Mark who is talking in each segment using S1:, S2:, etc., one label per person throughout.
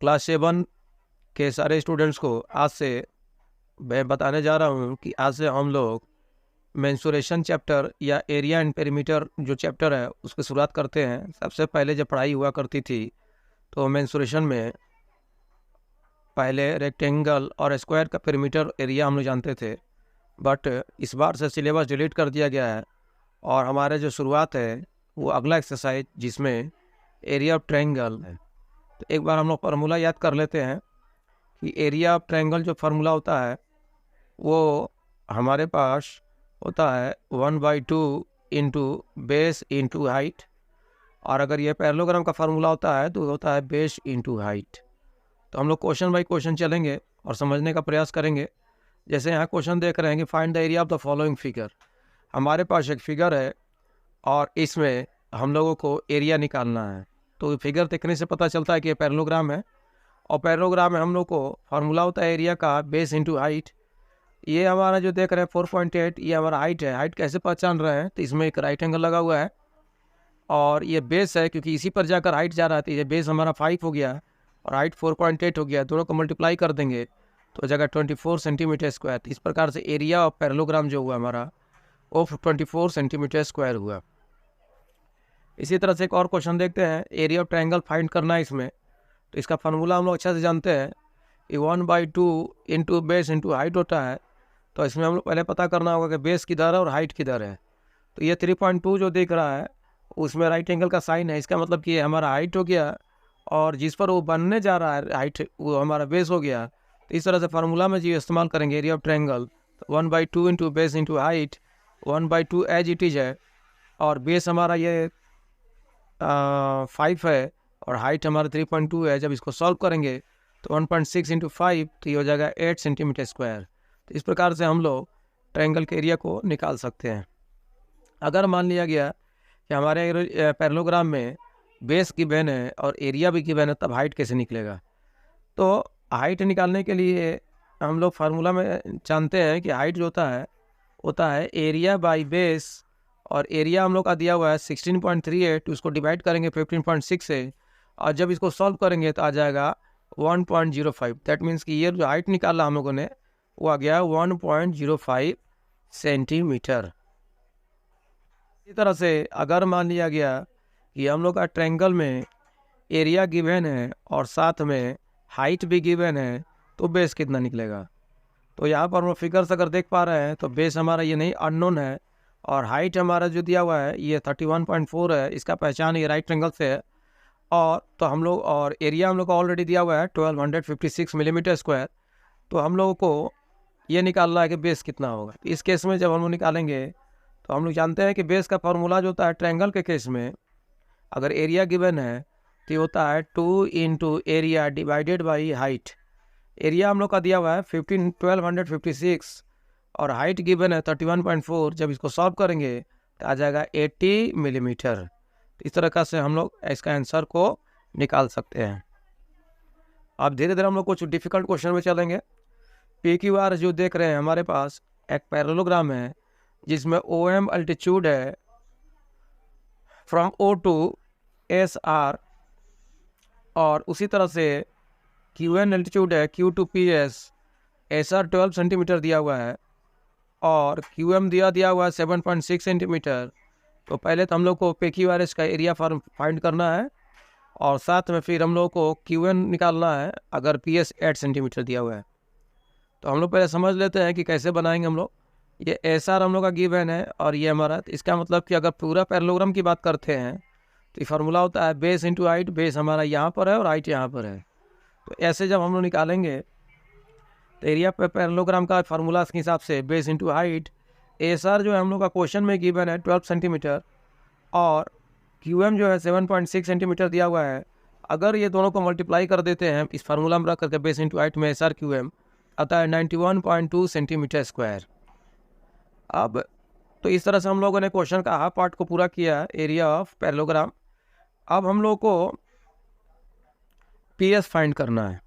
S1: Class 7 के सारे students को आज से मैं बताने जा रहा हूँ कि आज से हम लोग मेंसुरेशन चैप्टर या एरिया एंड पेरीमीटर जो चैप्टर है उसकी शुरुआत करते हैं। सबसे पहले जब पढ़ाई हुआ करती थी तो मेंसुरेशन में पहले रेक्टेंगल और स्क्वायर का पेरीमीटर एरिया हम लोग जानते थे, बट इस बार से सिलेबस डिलीट कर दिया गया है और हमारे जो शुरुआत है वो अगला एक्सरसाइज जिसमें एरिया ऑफ ट्रायंगल है। तो एक बार हम लोग फार्मूला याद कर लेते हैं कि एरिया ऑफ ट्रायंगल जो फार्मूला होता है वो हमारे पास होता है 1/2 इंटू बेस इंटू हाइट, और अगर ये पैरेललोग्राम का फार्मूला होता है तो होता है बेस इंटू हाइट। तो हम लोग क्वेश्चन बाई क्वेश्चन चलेंगे और समझने का प्रयास करेंगे। जैसे यहाँ क्वेश्चन देख रहे हैं कि find the area of the following figure. हमारे पास एक फिगर है और इसमें हम लोगों को एरिया निकालना है। तो फिगर देखने से पता चलता है कि ये पैरेललोग्राम है, और पैरेललोग्राम में हम लोग को फार्मूला होता है एरिया का बेस इंटू हाइट। ये हमारा जो देख रहे हैं 4.8 ये हमारा हाइट है। हाइट कैसे पहचान रहे हैं? तो इसमें एक राइट एंगल लगा हुआ है और ये बेस है, क्योंकि इसी पर जाकर हाइट जा रहा था। ये बेस हमारा 5 हो गया और हाइट 4.8 हो गया। दोनों को मल्टीप्लाई कर देंगे तो जगह 24 सेंटीमीटर स्क्वायर। इस प्रकार से एरिया ऑफ पैरेललोग्राम जो हुआ हमारा वो 24 सेंटीमीटर स्क्वायर हुआ। इसी तरह से एक और क्वेश्चन देखते हैं, एरिया ऑफ ट्रायंगल फाइंड करना है इसमें। तो इसका फार्मूला हम लोग अच्छा से जानते हैं, ये 1/2 इंटू बेस इंटू हाइट होता है। तो इसमें हम लोग पहले पता करना होगा कि बेस किधर है और हाइट किधर है। तो ये 3.2 जो दिख रहा है उसमें राइट एंगल का साइन है, इसका मतलब कि ये हमारा हाइट हो गया और जिस पर वो बनने जा रहा है हाइट वो हमारा बेस हो गया। तो इस तरह से फार्मूला में जो इस्तेमाल करेंगे area of triangle, 1/2 into base into height. 1/2 as it is है और बेस हमारा ये 5 है और हाइट हमारा 3.2 है। जब इसको सॉल्व करेंगे तो 1.6 इंटू 5 तो ये हो जाएगा 8 सेंटीमीटर स्क्वायर। तो इस प्रकार से हम लोग ट्रायंगल के एरिया को निकाल सकते हैं। अगर मान लिया गया कि हमारे पैरेललोग्राम में बेस गिवन है और एरिया भी गिवन है, तब हाइट कैसे निकलेगा? तो हाइट निकालने के लिए हम लोग फार्मूला में जानते हैं कि हाइट जो होता है एरिया बाई बेस, और एरिया हम लोग का दिया हुआ है 16.38। तो उसको डिवाइड करेंगे 15.6 से, और जब इसको सॉल्व करेंगे तो आ जाएगा 1.05। दैट मीन्स कि ये जो हाइट निकाला हम लोगों ने वो आ गया 1.05 सेंटीमीटर। इसी तरह से अगर मान लिया गया कि हम लोग का ट्रायंगल में एरिया गिवन है और साथ में हाइट भी गिवन है, तो बेस कितना निकलेगा? तो यहाँ पर हम फिगर्स अगर देख पा रहे हैं तो बेस हमारा ये नहीं अननोन है, और हाइट हमारा जो दिया हुआ है ये 31.4 है। इसका पहचान ये राइट एंगल से है। और तो हम लोग और एरिया हम लोग को ऑलरेडी दिया हुआ है 1256 मिलीमीटर स्क्वायर। तो हम लोगों को ये निकालना है कि बेस कितना होगा। इस केस में जब हम लोग निकालेंगे तो हम लोग जानते हैं कि बेस का फार्मूला जो होता है ट्रायंगल के केस में, अगर एरिया गिवन है तो ये होता है 2 into area divided by height. Area हम लोग का दिया हुआ है 1256 और हाइट गिवन है 31.4। जब इसको सॉल्व करेंगे तो आ जाएगा 80 मिलीमीटर। इस तरह का से हम लोग इसका आंसर को निकाल सकते हैं। अब धीरे धीरे हम लोग कुछ डिफिकल्ट क्वेश्चन में चलेंगे। PQR जो देख रहे हैं हमारे पास एक पैरेललोग्राम है जिसमें OM अल्टीट्यूड है फ्रॉम O टू SR, और उसी तरह से QN अल्टीट्यूड है Q to PS। SR 12 centimetre दिया हुआ है और QM दिया हुआ है 7.6 सेंटीमीटर। तो पहले तो हम लोग को PQRS का एरिया फाइंड करना है और साथ में फिर हम लोग को QN निकालना है अगर PS 8 सेंटीमीटर दिया हुआ है। तो हम लोग पहले समझ लेते हैं कि कैसे बनाएंगे हम लोग। ये SR हम लोग का गिवन है और ये हमारा, इसका मतलब कि अगर पूरा पैरेललोग्राम की बात करते हैं तो ये फार्मूला होता है बेस इंटू हाइट। बेस हमारा यहाँ पर है और हाइट यहाँ पर है। तो ऐसे जब हम लोग निकालेंगे तो एरिया पे पैरेललोग्राम का फार्मूला के हिसाब से बेस इंटू हाइट। SR जो है हम लोग का क्वेश्चन में गिवन है 12 सेंटीमीटर और QM जो है 7.6 सेंटीमीटर दिया हुआ है। अगर ये दोनों को मल्टीप्लाई कर देते हैं इस फार्मूला में रख करके बेस इंटू हाइट में SR QM आता है 91.2 सेंटीमीटर स्क्वायर। अब तो इस तरह से हम लोगों ने क्वेश्चन का हाफ पार्ट को पूरा किया, एरिया ऑफ पैरेललोग्राम। अब हम लोग को PS फाइंड करना है।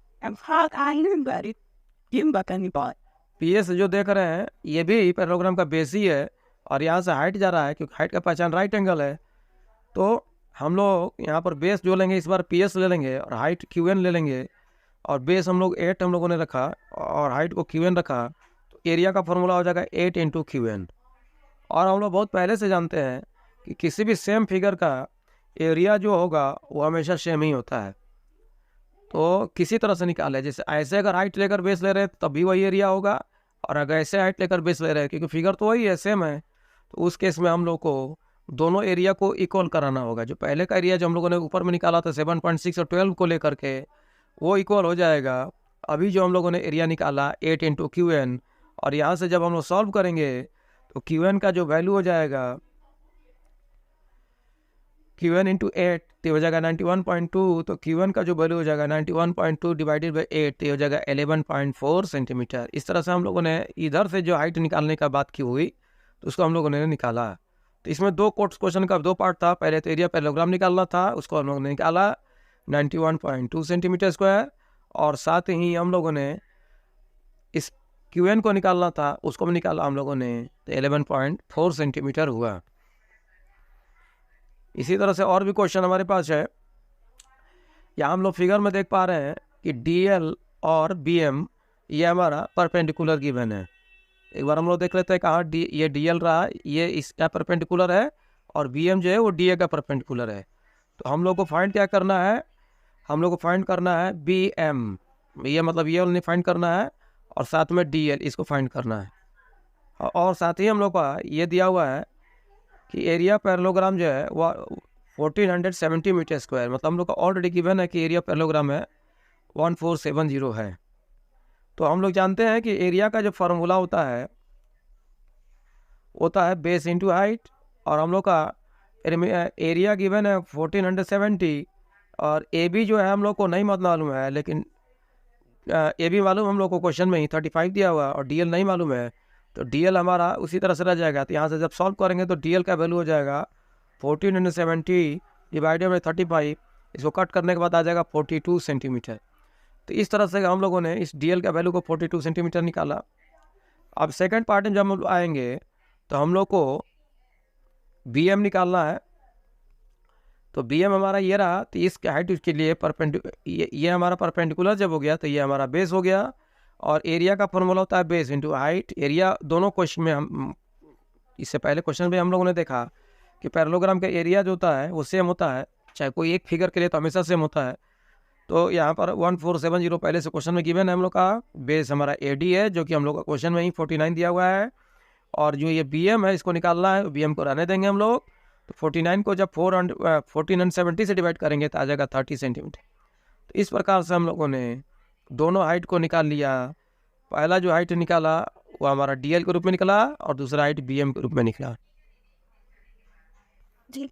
S1: PS जो देख रहे हैं ये भी पैरेललोग्राम का बेस ही है और यहाँ से हाइट जा रहा है क्योंकि हाइट का पहचान राइट एंगल है। तो हम लोग यहाँ पर बेस जो लेंगे इस बार PS ले लेंगे और हाइट QN ले लेंगे। और बेस हम लोग 8 हम लोगों ने रखा और हाइट को क्यू एन रखा, तो एरिया का फॉर्मूला हो जाएगा 8 इंटू क्यू एन। और हम लोग बहुत पहले से जानते हैं कि किसी भी सेम फिगर का एरिया जो होगा वो हमेशा सेम ही होता है। तो किसी तरह से निकाले, जैसे ऐसे अगर हाइट लेकर बेस ले रहे हैं तब भी वही एरिया होगा, और अगर ऐसे हाइट लेकर बेस ले रहे हैं क्योंकि फिगर तो वही है, सेम है, तो उस केस में हम लोग को दोनों एरिया को इक्वल कराना होगा। जो पहले का एरिया जो हम लोगों ने ऊपर में निकाला था 7.6 और 12 को लेकर के, वो इक्वल हो जाएगा अभी जो हम लोगों ने एरिया निकाला 8 इंटू क्यू एन। और यहाँ से जब हम लोग सॉल्व करेंगे तो क्यू एन का जो वैल्यू हो जाएगा क्यू एन इंटू 8 तो हो जाएगा 91.2। तो क्यू एन का जो वैल्यू हो जाएगा 91.2 डिवाइडेड बाई 8 तो हो जाएगा 11.4 सेंटीमीटर। इस तरह से हम लोगों ने इधर से जो हाइट निकालने का बात की हुई तो उसको हम लोगों ने निकाला। तो इसमें दो क्वेश्चन का दो पार्ट था, पहले तो एरिया पैरेललोग्राम निकालना था, उसको हम लोगों ने निकाला 91.2 सेंटीमीटर स्क्वायर, और साथ ही हम लोगों ने इस क्यू एन को निकालना था, उसको भी निकाला हम लोगों ने, तो 11.4 सेंटीमीटर हुआ। इसी तरह से और भी क्वेश्चन हमारे पास है। यहाँ हम लोग फिगर में देख पा रहे हैं कि डी एल और बी एम ये हमारा परपेंडिकुलर गिवन है। एक बार हम लोग देख लेते हैं कहाँ ये डी एल रहा, ये इसका परपेंडिकुलर है, और बी एम जो है वो डी ए का परपेंडिकुलर है। तो हम लोग को फाइंड क्या करना है, हम लोग को फाइंड करना है बी एम, ये मतलब ये वाला फाइंड करना है, और साथ में डी एल इसको फाइंड करना है। और साथ ही हम लोग का ये दिया हुआ है कि एरिया पैरेललोग्राम जो है वो 1470 मीटर स्क्वायर, मतलब हम लोग का ऑलरेडी गिवन है कि एरिया पैरेललोग्राम है 1470 है। तो हम लोग जानते हैं कि एरिया का जो फार्मूला होता है बेस इंटू हाइट, और हम लोग का एरिया गिवन है 1470, और ए बी जो है हम लोग को नहीं मालूम है, लेकिन ए बी मालूम हम लोग को क्वेश्चन में ही 35 दिया हुआ है, और डी एल नहीं मालूम है, तो डी एल हमारा उसी तरह से रह जाएगा। तो यहाँ से जब सॉल्व करेंगे तो डी एल का वैल्यू हो जाएगा 1470 डिवाइडेड बाई 35, इसको कट करने के बाद आ जाएगा 42 सेंटीमीटर। तो इस तरह से हम लोगों ने इस डी एल का वैल्यू को 42 सेंटीमीटर निकाला। अब सेकंड पार्ट में जब हम आएंगे तो हम लोग को बी एम निकालना है। तो बी एम हमारा ये रहा, तो इस हाइट के लिए ये हमारा परपेंडिकुलर जब हो गया तो ये हमारा बेस हो गया, और एरिया का फॉर्मूला होता है बेस इंटू हाइट। एरिया दोनों क्वेश्चन में हम इससे पहले क्वेश्चन में हम लोगों ने देखा कि पैरेललोग्राम का एरिया जो होता है वो सेम होता है, चाहे कोई एक फिगर के लिए तो हमेशा सेम होता है। तो यहाँ पर 1470 पहले से क्वेश्चन में गिवन है हम लोग का, बेस हमारा ए डी है जो कि हम लोग का क्वेश्चन में ही 49 दिया हुआ है, और जो ये बी एम है इसको निकालना है, बी एम को रहने देंगे हम लोग। तो 49 को जब 1470 से डिवाइड करेंगे तो आ जाएगा 30 सेंटीमीटर। तो इस प्रकार से हम लोगों ने दोनों हाइट को निकाल लिया। पहला जो हाइट निकाला वो हमारा डी एल के रूप में निकला, और दूसरा हाइट बी एम के रूप में निकला।
S2: जी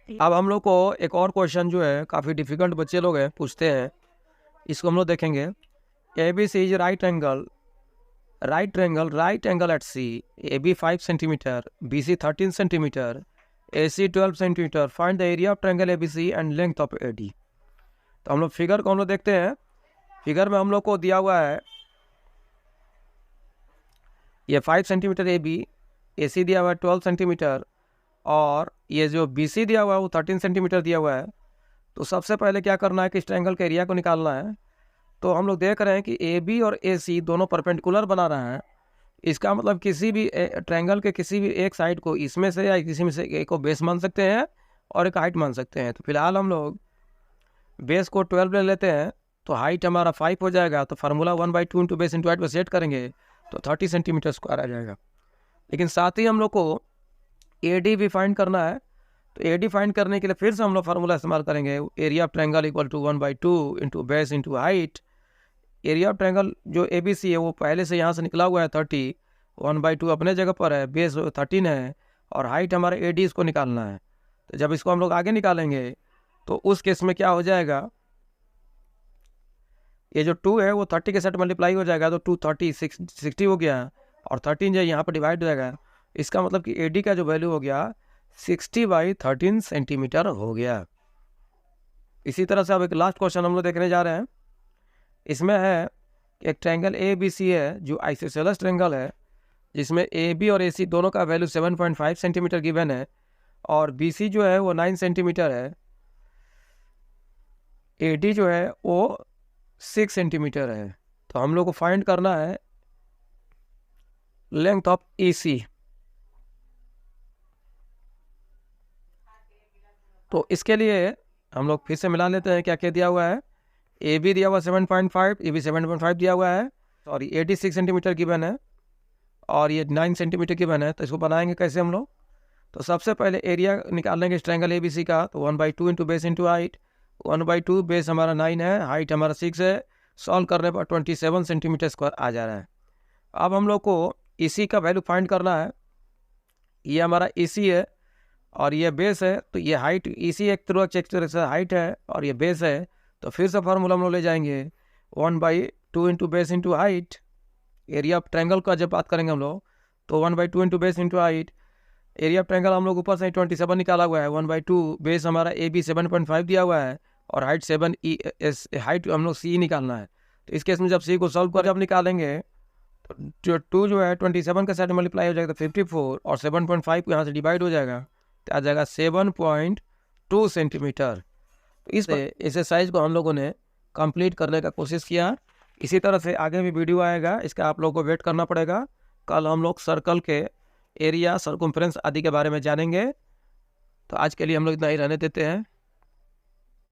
S1: अब हम लोग को एक और क्वेश्चन जो है काफ़ी डिफिकल्ट बच्चे लोग हैं पूछते हैं, इसको हम लोग देखेंगे। A B C is right angle at C, A B 5 centimetre, B C 13 centimetre, A C 12 centimetre, find the area of triangle A B C and length of A D. तो हम लोग फिगर को हम लोग देखते हैं। Figure में हम लोग को दिया हुआ है ये 5 सेंटीमीटर ए बी, ए सी दिया हुआ है 12 सेंटीमीटर, और ये जो बी सी दिया हुआ है वो 13 सेंटीमीटर दिया हुआ है। तो सबसे पहले क्या करना है कि इस ट्रायंगल के एरिया को निकालना है। तो हम लोग देख रहे हैं कि ए बी और ए सी दोनों परपेंडिकुलर बना रहे हैं, इसका मतलब किसी भी ट्रायंगल के किसी भी एक साइड को इसमें से या किसी में से एक को बेस मान सकते हैं और एक हाइट मान सकते हैं। तो फिलहाल हम लोग बेस को 12 ले लेते हैं, तो हाइट हमारा 5 हो जाएगा। तो formula 1/2 into base into height पर सेट करेंगे तो 30 सेंटीमीटर स्क्वायर आ जाएगा। लेकिन साथ ही हम लोग को ए डी भी फाइंड करना है। तो ए डी फाइंड करने के लिए फिर से हम लोग फार्मूला इस्तेमाल करेंगे, area of triangle equal to 1/2 into base into height. Area of triangle जो ए बी सी है वो पहले से यहाँ से निकला हुआ है 30, 1/2 अपने जगह पर है, बेस 13 है, और हाइट हमारा ए डी इसको निकालना है। तो जब इसको हम लोग आगे निकालेंगे तो उस केस में क्या हो जाएगा, ये जो 2 है वो 30 के साथ मल्टीप्लाई हो जाएगा, तो 2 30 60 हो गया, और 13 जो यहाँ पर डिवाइड हो जाएगा। इसका मतलब कि ए डी का जो वैल्यू हो गया 60/13 सेंटीमीटर हो गया। इसी तरह से अब एक लास्ट क्वेश्चन हम लोग देखने जा रहे हैं। इसमें है एक ट्रायंगल ए बी सी है जो आइसोसेलेस ट्रायंगल है, जिसमें ए बी और ए सी दोनों का वैल्यू 7.5 सेंटीमीटर गिवन है, और बी सी जो है वो 9 सेंटीमीटर है, ए डी जो है वो 6 सेंटीमीटर है। तो हम लोग को फाइंड करना है लेंथ ऑफ AC। तो इसके लिए हम लोग फिर से मिला लेते हैं क्या क्या दिया हुआ है। AB दिया हुआ 7.5, ये भी 7.5 दिया हुआ है, सॉरी 86 सेंटीमीटर गिवन है, और ये 9 सेंटीमीटर गिवन है। तो इसको बनाएंगे कैसे हम लोग। तो सबसे पहले एरिया निकाल लेंगे ट्रायंगल ABC का। तो 1/2 into base into height. 1/2 base हमारा 9 है, हाइट हमारा 6 है। सॉल्व करने पर 27 सेंटीमीटर स्क्वायर आ जा रहा है। अब हम लोग को AC का वैल्यू फाइंड करना है। ये हमारा AC है और ये बेस है। तो ये हाइट AC एक तरह से हाइट है और ये बेस है। तो फिर से फार्मूला हम लोग ले जाएंगे 1/2 into base into height. Area of triangle का जब बात करेंगे हम लोग तो 1/2 into base into height. Area of triangle हम लोग ऊपर से 27 निकाला हुआ है। 1/2 बेस हमारा AB 7.5 दिया हुआ है और हाइट 7 हाइट हम लोग C निकालना है। तो इस केस में जब C को सॉल्व कर जब निकालेंगे तो जो 2 जो है 27 के साथ मल्टीप्लाई हो जाएगा तो 54, और 7.5 यहाँ से डिवाइड हो जाएगा तो आ जाएगा 7.2 सेंटीमीटर। तो इस एक्सरसाइज को हम लोगों ने कंप्लीट करने का कोशिश किया। इसी तरह से आगे भी वीडियो आएगा, इसका आप लोगों को वेट करना पड़ेगा। कल हम लोग सर्कल के एरिया, सर्कमफ्रेंस आदि के बारे में जानेंगे। तो आज के लिए हम लोग इतना ही रहने देते हैं।